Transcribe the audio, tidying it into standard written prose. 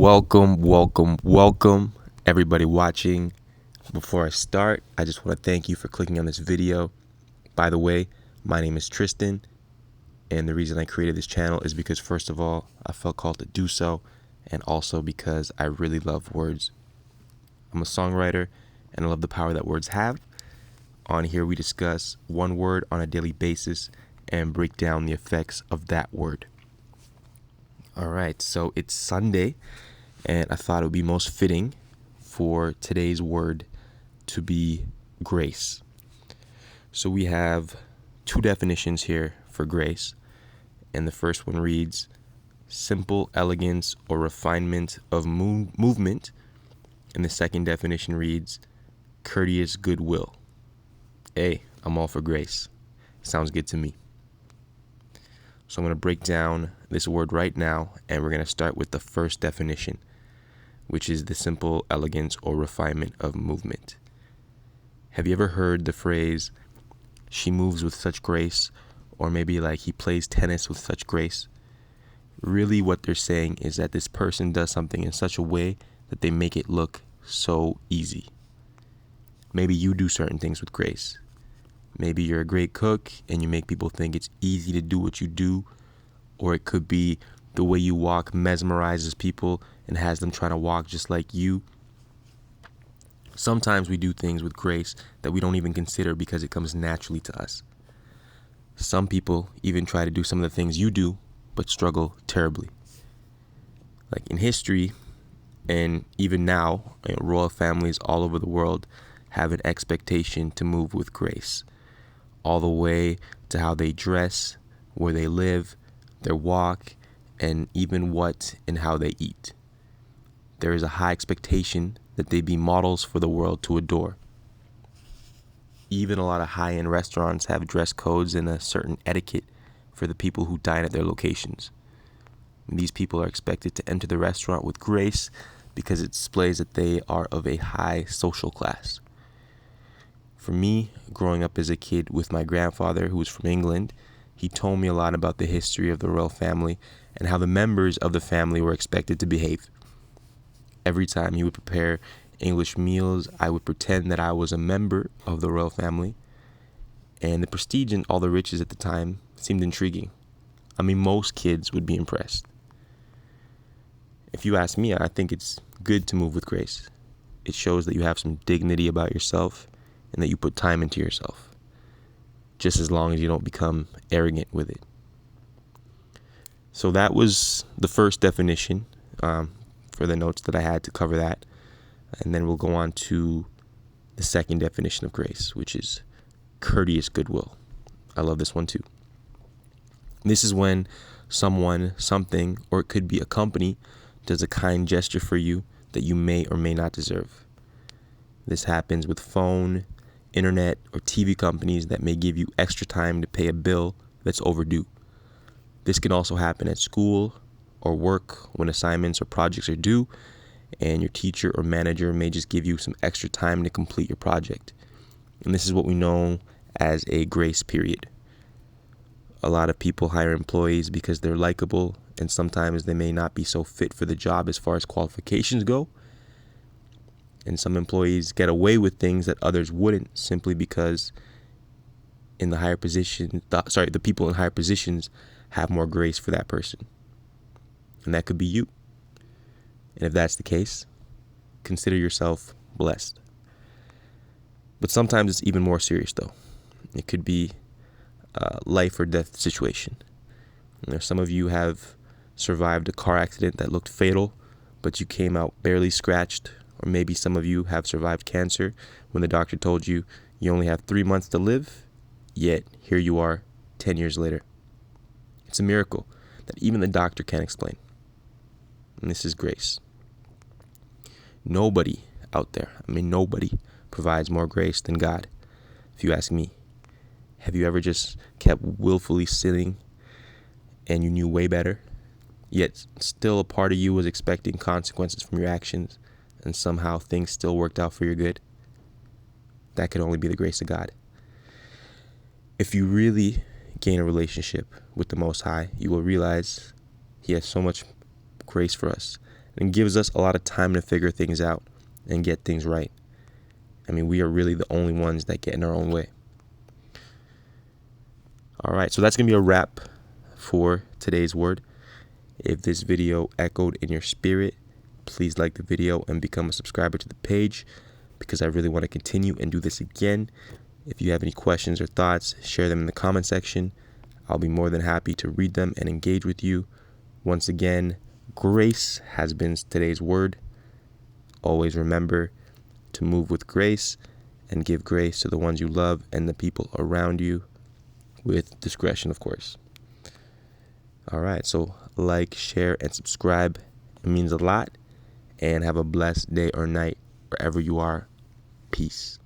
Welcome, everybody watching. Before I start, I just want to thank you for clicking on this video. By the way, my name is Tristan, and the reason I created this channel is because, first of all, I felt called to do so, and also because I really love words. I'm a songwriter, and I love the power that words have. On here, we discuss one word on a daily basis and break down the effects of that word. All right, so it's Sunday, and I thought it would be most fitting for today's word to be grace. So we have two definitions here for grace, and the first one reads, simple elegance or refinement of movement, and the second definition reads, courteous goodwill. Hey, I'm all for grace. Sounds good to me. So I'm going to break down this word right now, and we're going to start with the first definition, which is the simple elegance or refinement of movement. Have you ever heard the phrase, she moves with such grace, or maybe like he plays tennis with such grace? Really what they're saying is that this person does something in such a way that they make it look so easy. Maybe you do certain things with grace. Maybe you're a great cook and you make people think it's easy to do what you do, or it could be the way you walk mesmerizes people and has them trying to walk just like you. Sometimes we do things with grace that we don't even consider because it comes naturally to us. Some people even try to do some of the things you do, but struggle terribly. Like in history, and even now, royal families all over the world have an expectation to move with grace, all the way to how they dress, where they live, their walk, and even what and how they eat. There is a high expectation that they be models for the world to adore. Even a lot of high-end restaurants have dress codes and a certain etiquette for the people who dine at their locations. These people are expected to enter the restaurant with grace because it displays that they are of a high social class. For me, growing up as a kid with my grandfather, who was from England, he told me a lot about the history of the royal family and how the members of the family were expected to behave. Every time he would prepare English meals, I would pretend that I was a member of the royal family, and the prestige and all the riches at the time seemed intriguing. I mean, most kids would be impressed. If you ask me, I think it's good to move with grace. It shows that you have some dignity about yourself and that you put time into yourself, just as long as you don't become arrogant with it. So that was the first definition for the notes that I had to cover that. And then we'll go on to the second definition of grace, which is courteous goodwill. I love this one too. This is when someone, something, or it could be a company, does a kind gesture for you that you may or may not deserve. This happens with phone, internet, or TV companies that may give you extra time to pay a bill that's overdue. This can also happen at school or work when assignments or projects are due, and your teacher or manager may just give you some extra time to complete your project. And this is what we know as a grace period. A lot of people hire employees because they're likable, and sometimes they may not be so fit for the job as far as qualifications go. And some employees get away with things that others wouldn't, simply because in the higher position, the people in higher positions have more grace for that person. And that could be you. And if that's the case, consider yourself blessed. But sometimes it's even more serious, though. It could be a life or death situation. Some of you have survived a car accident that looked fatal, but you came out barely scratched. Or maybe some of you have survived cancer when the doctor told you you only have 3 months to live, yet here you are 10 years later. It's a miracle that even the doctor can't explain. And this is grace. Nobody out there, nobody provides more grace than God, if you ask me. Have you ever just kept willfully sinning and you knew way better, yet still a part of you was expecting consequences from your actions, and somehow things still worked out for your good? That could only be the grace of God. If you really gain a relationship with the Most High, you will realize He has so much grace for us, and gives us a lot of time to figure things out and get things right. I mean, we are really the only ones that get in our own way. All right, so that's going to be a wrap for today's word. If this video echoed in your spirit, please like the video and become a subscriber to the page, because I really want to continue and do this again. If you have any questions or thoughts, share them in the comment section. I'll be more than happy to read them and engage with you. Once again, grace has been today's word. Always remember to move with grace and give grace to the ones you love and the people around you, with discretion, of course. All right, so like, share, and subscribe. It means a lot. And have a blessed day or night wherever you are. Peace.